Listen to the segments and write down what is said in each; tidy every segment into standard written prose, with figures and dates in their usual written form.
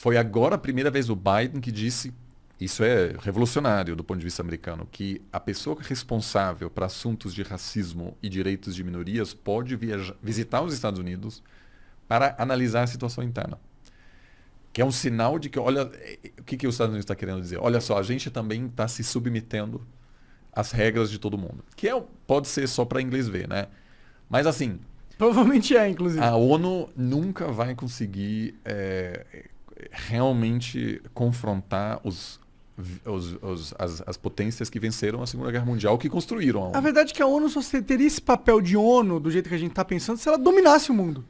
foi agora a primeira vez o Biden que disse, isso é revolucionário do ponto de vista americano, que a pessoa responsável para assuntos de racismo e direitos de minorias pode visitar os Estados Unidos para analisar a situação interna. Que é um sinal de que, olha, o que os Estados Unidos está querendo dizer? Olha só, a gente também está se submetendo às regras de todo mundo. Que pode ser só para inglês ver, né? Mas assim, Provavelmente inclusive. a ONU nunca vai conseguir realmente confrontar as potências que venceram a Segunda Guerra Mundial, que construíram a A ONU. verdade é que a ONU só teria esse papel de ONU, do jeito que a gente tá pensando, se ela dominasse o mundo.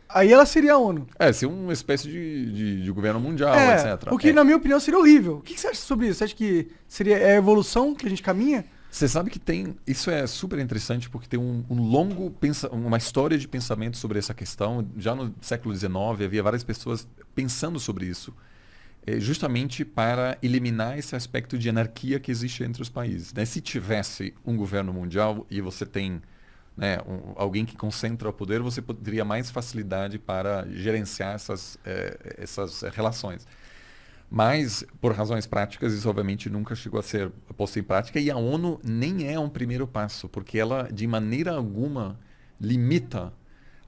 Aí ela seria a ONU. Ser uma espécie de governo mundial, etc. O que, na minha opinião, seria horrível. O que você acha sobre isso? Você acha que seria a evolução que a gente caminha? Você sabe que isso é super interessante porque tem uma história de pensamento sobre essa questão. Já no século XIX havia várias pessoas pensando sobre isso, justamente para eliminar esse aspecto de anarquia que existe entre os países, né? Se tivesse um governo mundial e você tem, né, alguém que concentra o poder, você teria mais facilidade para gerenciar essas relações. Mas, por razões práticas, isso obviamente nunca chegou a ser posto em prática, e a ONU nem é um primeiro passo, porque ela, de maneira alguma, limita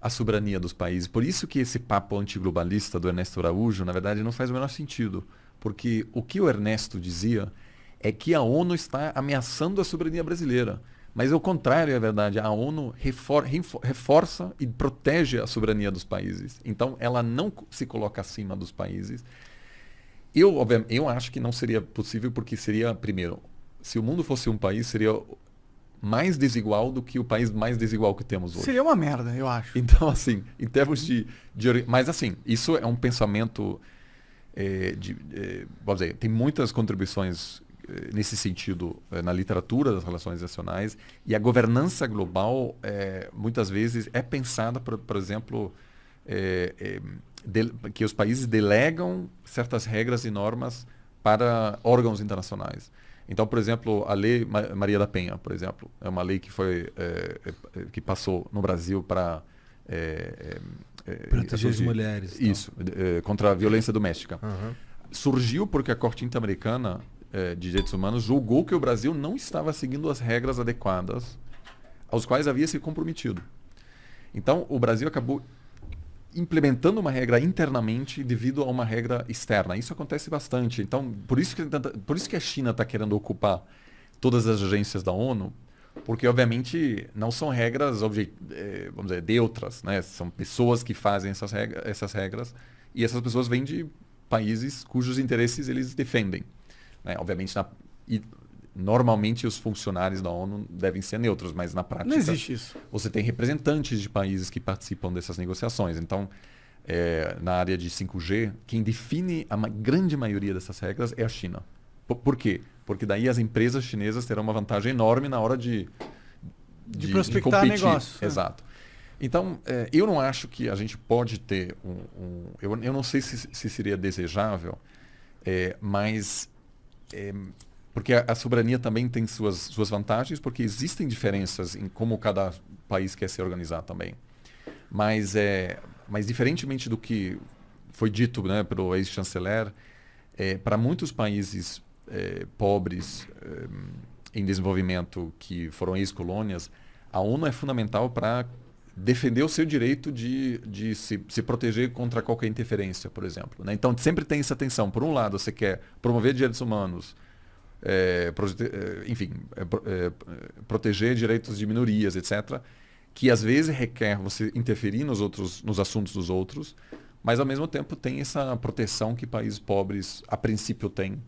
a soberania dos países. Por isso que esse papo antiglobalista do Ernesto Araújo, na verdade, não faz o menor sentido. Porque o que o Ernesto dizia é que a ONU está ameaçando a soberania brasileira. Mas o contrário é verdade. A ONU reforça e protege a soberania dos países. Então, ela não se coloca acima dos países. Eu acho que não seria possível porque seria, primeiro, se o mundo fosse um país, seria mais desigual do que o país mais desigual que temos hoje. Seria uma merda, eu acho. Então, assim, em termos mas, assim, isso é um pensamento, vamos dizer, tem muitas contribuições nesse sentido na literatura das relações internacionais, e a governança global, muitas vezes, é pensada, por exemplo, que os países delegam certas regras e normas para órgãos internacionais. Então, por exemplo, a Lei Maria da Penha, por exemplo, é uma lei que passou no Brasil para proteger as mulheres. Isso, contra a violência doméstica. Uhum. Surgiu porque a Corte Interamericana de Direitos Humanos julgou que o Brasil não estava seguindo as regras adequadas aos quais havia se comprometido. Então, o Brasil acabou implementando uma regra internamente devido a uma regra externa. Isso acontece bastante. Então, por isso que a China está querendo ocupar todas as agências da ONU, porque, obviamente, não são regras, vamos dizer, neutras, né? São pessoas que fazem essas regras, e essas pessoas vêm de países cujos interesses eles defendem, né? Obviamente, normalmente os funcionários da ONU devem ser neutros, mas na prática não existe isso. Você tem representantes de países que participam dessas negociações. Então, na área de 5G, quem define a grande maioria dessas regras é a China. Por quê? Porque daí as empresas chinesas terão uma vantagem enorme na hora de prospectar competir. negócio. Exato. Então, eu não acho que a gente pode ter eu não sei se seria desejável, mas porque a soberania também tem suas vantagens, porque existem diferenças em como cada país quer se organizar também. Mas diferentemente do que foi dito, né, pelo ex-chanceler, para muitos países pobres em desenvolvimento que foram ex-colônias, a ONU é fundamental para defender o seu direito de se proteger contra qualquer interferência, por exemplo, né? Então sempre tem essa tensão. Por um lado, você quer promover direitos humanos, proteger direitos de minorias, etc., que às vezes requer você interferir nos assuntos dos outros, mas ao mesmo tempo tem essa proteção que países pobres a princípio têm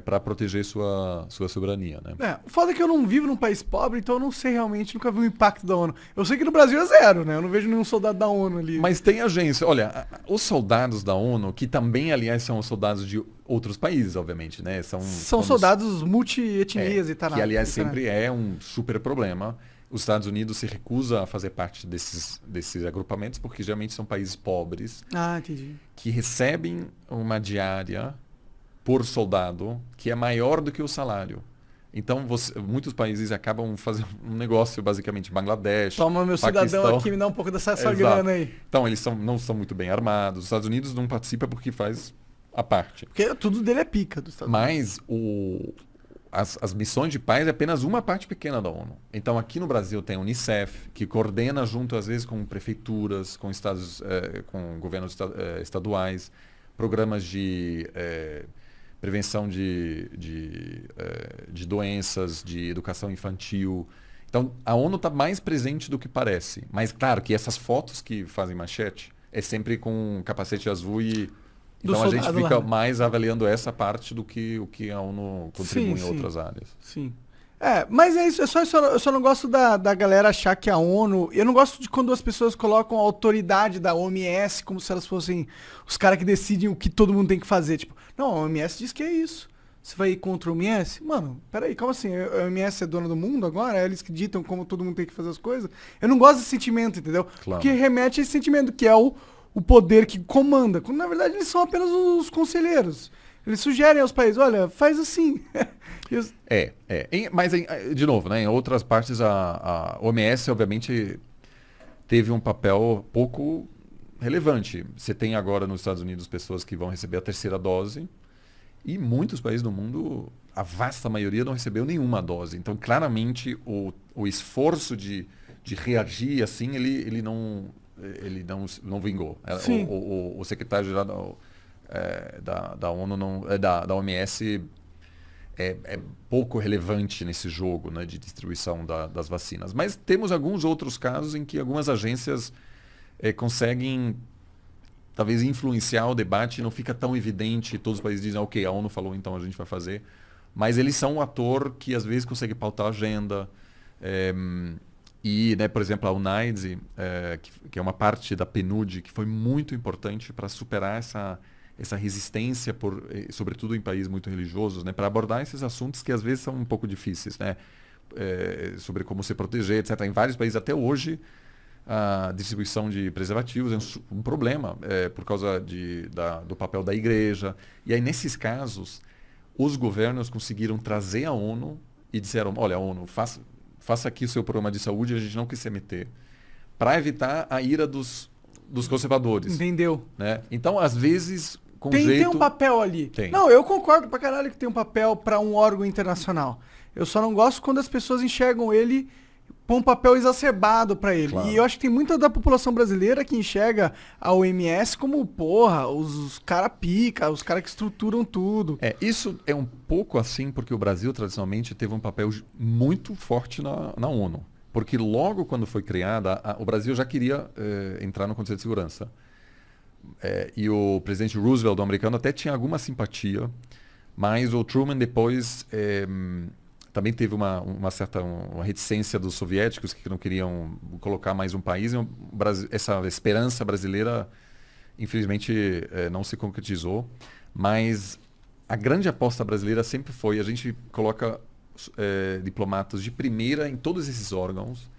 para proteger sua soberania, né? O foda é que eu não vivo num país pobre, então eu não sei realmente, nunca vi o impacto da ONU. Eu sei que no Brasil é zero, né? Eu não vejo nenhum soldado da ONU ali. Mas tem agência. Olha, os soldados da ONU, que também, aliás, são os soldados de outros países, obviamente, né? São soldados multi-etnias e tal. Que, aliás, sempre é um super problema. Os Estados Unidos se recusa a fazer parte desses agrupamentos, porque geralmente são países pobres. Entendi. Que recebem uma diária por soldado que é maior do que o salário. Então, muitos países acabam fazendo um negócio, basicamente, Bangladesh, Toma, meu cidadão Paquistão. aqui, me dá um pouco dessa Exato. grana aí. Então, eles não são muito bem armados. Os Estados Unidos não participa porque faz a parte. Porque tudo dele é pica dos Estados Unidos. Mas as missões de paz é apenas uma parte pequena da ONU. Então, aqui no Brasil tem a Unicef, que coordena junto, às vezes, com prefeituras, com estados, com governos estaduais, programas de prevenção de doenças, de educação infantil. Então, a ONU está mais presente do que parece. Mas, claro, que essas fotos que fazem manchete é sempre com capacete azul e... Então, a gente fica mais avaliando essa parte do que o que a ONU contribui em outras áreas. Sim. Mas é isso. Eu só não gosto da galera achar que a ONU... Eu não gosto de quando as pessoas colocam a autoridade da OMS como se elas fossem os caras que decidem o que todo mundo tem que fazer. Tipo, não, a OMS diz que é isso. Você vai ir contra a OMS? Mano, peraí, calma assim? A OMS é dona do mundo agora? É eles que ditam como todo mundo tem que fazer as coisas? Eu não gosto desse sentimento, entendeu? Claro. Porque remete a esse sentimento que é o poder que comanda. Quando na verdade eles são apenas os conselheiros. Eles sugerem aos países, olha, faz assim. Mas, de novo, né, em outras partes a OMS, obviamente, teve um papel pouco relevante. Você tem agora nos Estados Unidos pessoas que vão receber a terceira dose e muitos países do mundo, a vasta maioria, não recebeu nenhuma dose. Então, claramente, o esforço de reagir assim, ele não vingou. O secretário-geral da ONU, da OMS, é pouco relevante nesse jogo, né, de distribuição das vacinas. Mas temos alguns outros casos em que algumas agências conseguem talvez influenciar o debate e não fica tão evidente. Todos os países dizem, ok, a ONU falou, então a gente vai fazer. Mas eles são um ator que às vezes consegue pautar a agenda. E, né, por exemplo, a UNAIDS, que é uma parte da PNUD, que foi muito importante para superar essa resistência, sobretudo em países muito religiosos, né, para abordar esses assuntos que às vezes são um pouco difíceis, né, sobre como se proteger, etc. Em vários países, até hoje, a distribuição de preservativos é um problema por causa do papel da igreja. E aí, nesses casos, os governos conseguiram trazer a ONU e disseram, olha, a ONU, faça aqui o seu programa de saúde, a gente não quis se meter, para evitar a ira dos conservadores. Entendeu? Né? Então, às vezes, tem um papel ali. Tem. Não, eu concordo pra caralho que tem um papel para um órgão internacional. Eu só não gosto quando as pessoas enxergam ele com um papel exacerbado para ele. Claro. E eu acho que tem muita da população brasileira que enxerga a OMS como, porra, os cara pica, os caras que estruturam tudo. Isso é um pouco assim porque o Brasil tradicionalmente teve um papel muito forte na ONU. Porque logo quando foi criada, o Brasil já queria entrar no Conselho de Segurança. E o presidente Roosevelt, o americano, até tinha alguma simpatia, mas o Truman depois também teve uma certa reticência dos soviéticos que não queriam colocar mais um país. E essa esperança brasileira, infelizmente, não se concretizou. Mas a grande aposta brasileira sempre foi, a gente coloca diplomatas de primeira em todos esses órgãos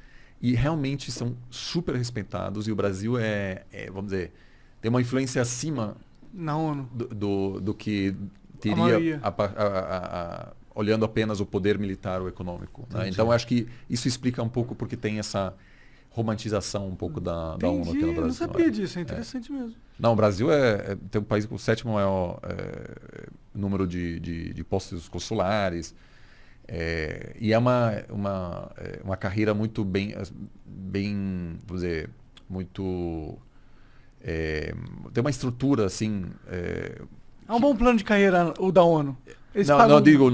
e realmente são super respeitados. E o Brasil vamos dizer, tem uma influência acima na ONU do que teria olhando apenas o poder militar ou econômico. Né? Então, eu acho que isso explica um pouco porque tem essa romantização um pouco da ONU aqui no Brasil. Eu não sabia disso, é interessante mesmo. Não, o Brasil tem um país com o sétimo maior número de postos consulares. E é uma carreira muito bem, vamos dizer, muito... tem uma estrutura assim... É um bom plano de carreira o da ONU. Não, digo,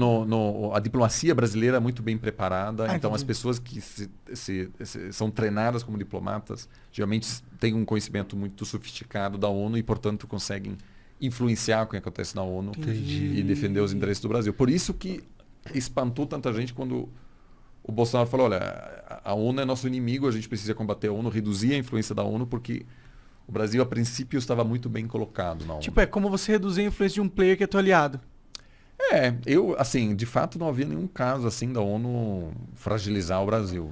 a diplomacia brasileira é muito bem preparada, então entendi. as pessoas que são treinadas como diplomatas geralmente têm um conhecimento muito sofisticado da ONU e, portanto, conseguem influenciar o que acontece na ONU e defender os interesses do Brasil. Por isso que espantou tanta gente quando o Bolsonaro falou, olha, a ONU é nosso inimigo, a gente precisa combater a ONU, reduzir a influência da ONU, porque o Brasil, a princípio, estava muito bem colocado na ONU. Tipo, é como você reduzir a influência de um player que é teu aliado. Eu, assim, de fato não havia nenhum caso assim da ONU fragilizar o Brasil.